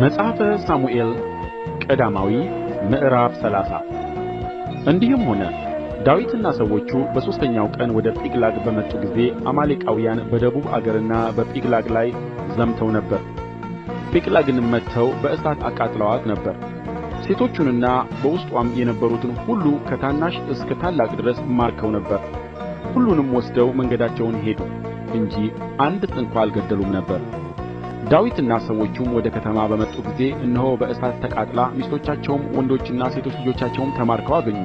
መጽሐፈ ሳሙኤል ቀዳማዊ ምዕራፍ 30 እንዲህም ሆነ ዳዊትና ሰዎቹ በሦስተኛው ቀን ወደ ጺቅላግ በመጡ ጊዜ አማሌቃውያን በደቡብ አገርና በጺቅላግ ላይ ዘምተው ነበር። ጺቅላግንም መትተው በእሳት አቃጥለዋት ነበር። ሴቶቹንና በውስጧም የነበሩትን ሁሉ ከታናሽ እስከ ታላቅ ድረስ ማርከው ነበር። ሁሉንም ወስደው መንገዳቸውን ሄዱ እንጂ አንድስ እንኳ አልገደሉም ነበር። ዳዊትና ሰዎቹም ወደ ከተማ በመጡ ጊዜ እነሆ በእሳት ተቃጥላ ሚስቶቻቸውም ወንዶችና ሴቶች ልጆቻቸውም ተማርከው አገኙ።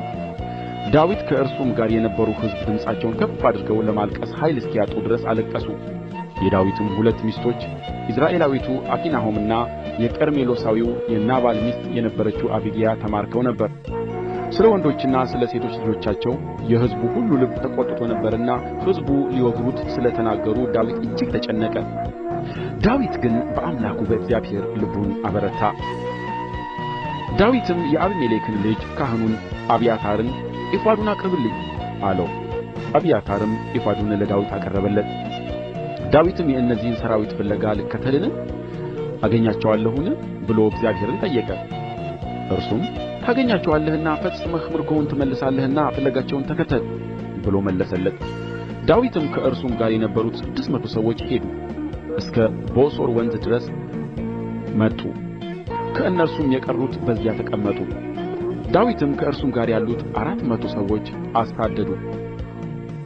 ዳዊት ከእርሱም ጋር የነበሩ ሕዝብ ድምፃቸውን ከፍ አድርገው ለማልቀስ ኃይል እስኪያጡ ድረስ አለቀሱ። የዳዊትም ሁለት ሚስቶች ኢይዝራኤላዊቱ አኪናሆምና የቀርሜሎሳዊው የናባል ሚስት የነበረችው አቢግያ ተማርከው ነበር። ስለ ወንዶችና ስለ ሴቶች ልጆቻቸው የሕዝቡ ሁሉ ልብ ተቈጥቶ ነበርና ሕዝቡ ሊወግሩት ስለ ተናገሩ ዳዊት እጅግ ተጨነቀ። ዳዊት ግን በአምላኩ በእግዚአብሔር ልቡን አበረታ። ዳዊትም የአቢሜሌክን ልጅ ካህኑን አብያታርን ኤፉዱን አቅርብልኝ አለው። አብያታርም ኤፉዱን ለዳዊት አቀረበለት። ዳዊትም የእነዚህን ሠራዊት ፍለጋ ልከተልን አገኛቸዋለሁን ብሎ እግዚአብሔርን ጠየቀ። እርሱም ታገኛቸዋለህና ፈጽመህ ምርኮውን ትመልሳለህና ፍለጋቸውን ተከተል ብሎ መለሰለት። ዳዊትም ከእርሱም ጋር የነበሩት 600 ሰዎች ሄዱ፣ እስከ ቦሶር ወንዝ ድረስ መጡ። ከእነርሱም የቀሩት በዚያ ተቀመጡ። ዳዊትም ከእርሱም ጋር ያሉት 400 ሰዎች አሳደዱ።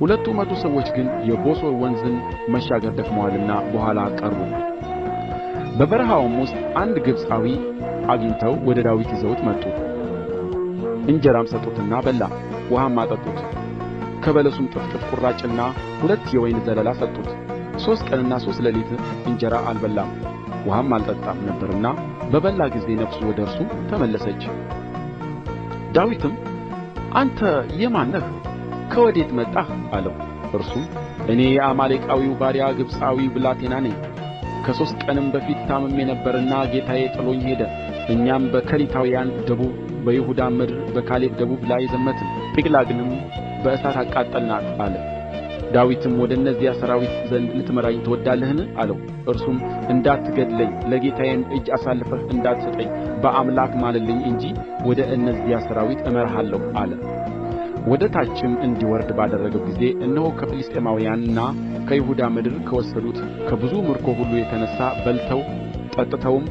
200 ሰዎች ግን የቦሶር ወንዝን መሻገር ደክመዋልና በኋላ ቀሩ። በበረሃውም ውስጥ አንድ ግብጻዊ አግኝተው ወደ ዳዊት ይዘውት መጡ። እንጀራም ሰጡትና በላ፣ ውሃም አጠጡት። ከበለሱም ጥፍጥፍ ቁራጭና 2 የወይን ዘለላ ሰጡት። 3 ቀንና 3 ሌሊት እንጀራ አልበላም ውሃም አልጠጣም ነበርና በበላ ጊዜ ነፍሱ ወደ እርሱ ተመለሰች። ዳዊትም አንተ የማን ነህ? ከወዴት መጣህ? አለው። እርሱም እኔ የአማሌቃዊው ባሪያ ግብጻዊ ብላቴና ነኝ። ከ3 ቀንም በፊት ታምሜ ነበርና ጌታዬ ጥሎኝ ሄደ። እኛም በከሊታውያን ደቡብ፣ በይሁዳም ምድር በካሌብ ደቡብ ላይ ዘመትን፣ ጺቅላግንም በእሳት አቃጠልናት አለ። ዳዊትም ወደ እነዚያ ሠራዊት ዘንድ ልትመራኝ ትወዳለህን? አለው። እርሱም እንዳትገድለኝ ለጌታዬም እጅ አሳልፈህ እንዳትሰጠኝ በአምላክ ማልልኝ እንጂ ወደ እነዚያ ሠራዊት እመራሃለሁ አለ። ወደ ታችም እንዲወርድ ባደረገው ጊዜ እነሆ ከፍልስጥኤማውያንና ከይሁዳ ምድር ከወሰዱት ከብዙ ምርኮ ሁሉ የተነሣ በልተው ጠጥተውም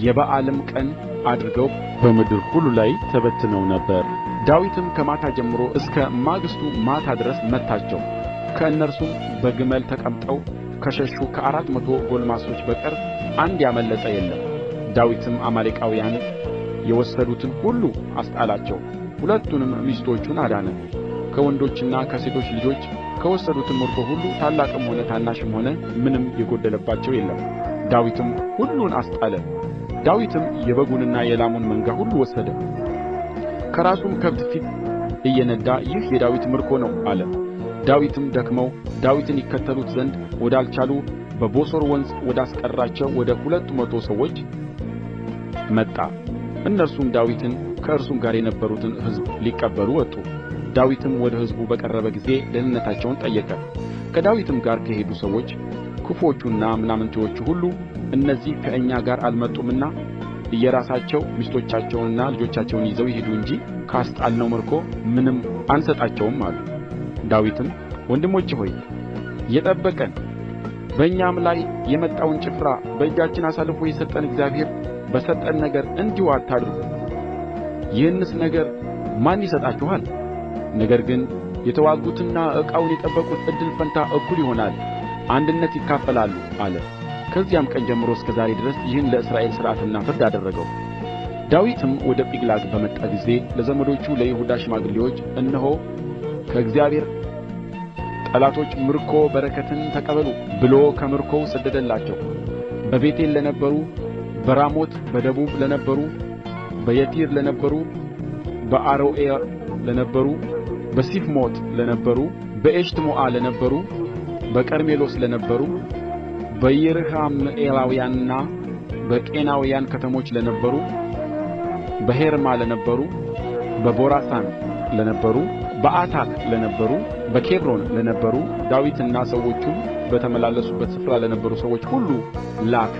የበዓልም ቀን አድርገው በምድር ሁሉ ላይ ተበትነው ነበር። ዳዊትም ከማታ ጀምሮ እስከ ማግስቱ ማታ ድረስ መታቸው። ከእነርሱም በግመል ተቀምጠው ከሸሹ ከ400 ጕልማሶች በቀር አንድ ያመለጠ የለም። ዳዊትም አማሌቃውያን የወሰዱትን ሁሉ አስጣላቸው፣ 2ቱንም ሚስቶቹን አዳነ። ከወንዶችና ከሴቶች ልጆች ከወሰዱትም ምርኮ ሁሉ ታላቅም ሆነ ታናሽም ሆነ ምንም የጐደለባቸው የለም። ዳዊትም ሁሉን አስጣለ። ዳዊትም የበጉንና የላሙን መንጋ ሁሉ ወሰደ። ከራሱም ከብት ፊት እየነዳ ይህ የዳዊት ምርኮ ነው አለ። ዳዊትም ደክመው ዳዊትን ይከተሉት ዘንድ ወዳልቻሉ በቦሶር ወንዝ ወዳስቀራቸው ወደ 200 ሰዎች መጣ። እነርሱም ዳዊትን ከእርሱም ጋር የነበሩትን ሕዝብ ሊቀበሉ ወጡ። ዳዊትም ወደ ሕዝቡ በቀረበ ጊዜ ደኅንነታቸውን ጠየቀ። ከዳዊትም ጋር ከሄዱ ሰዎች ክፉዎቹና ምናምንቴዎቹ ሁሉ እነዚህ ከእኛ ጋር አልመጡምና እየራሳቸው ሚስቶቻቸውንና ልጆቻቸውን ይዘው ይሄዱ እንጂ ካስጣልነው ምርኮ ምንም አንሰጣቸውም አሉ። ዳዊትም ወንድሞቼ ሆይ የጠበቀን በእኛም ላይ የመጣውን ጭፍራ በእጃችን አሳልፎ የሰጠን እግዚአብሔር በሰጠን ነገር እንዲሁ አታድርጉ። ይህንስ ነገር ማን ይሰጣችኋል? ነገር ግን የተዋጉትና ዕቃውን የጠበቁት ዕድል ፈንታ እኩል ይሆናል፣ አንድነት ይካፈላሉ አለ። ከዚያም ቀን ጀምሮ እስከ ዛሬ ድረስ ይህን ለእስራኤል ሥርዓትና ፍርድ አደረገው። ዳዊትም ወደ ጺቅላግ በመጣ ጊዜ ለዘመዶቹ ለይሁዳ ሽማግሌዎች እነሆ ከእግዚአብሔር ጠላቶች ምርኮ በረከትን ተቀበሉ ብሎ ከምርኮው ሰደደላቸው። በቤቴል ለነበሩ፣ በራሞት በደቡብ ለነበሩ፣ በየቲር ለነበሩ፣ በአሮዔር ለነበሩ፣ በሲፍሞት ለነበሩ፣ በኤሽትሞዓ ለነበሩ፣ በቀርሜሎስ ለነበሩ፣ በይረሕምኤላውያንና በቄናውያን ከተሞች ለነበሩ፣ በሔርማ ለነበሩ፣ በቦራሳን ለነበሩ፣ በአታክ ለነበሩ፣ በኬብሮን ለነበሩ ዳዊትና ሰዎቹም በተመላለሱበት ስፍራ ለነበሩ ሰዎች ሁሉ ላከ።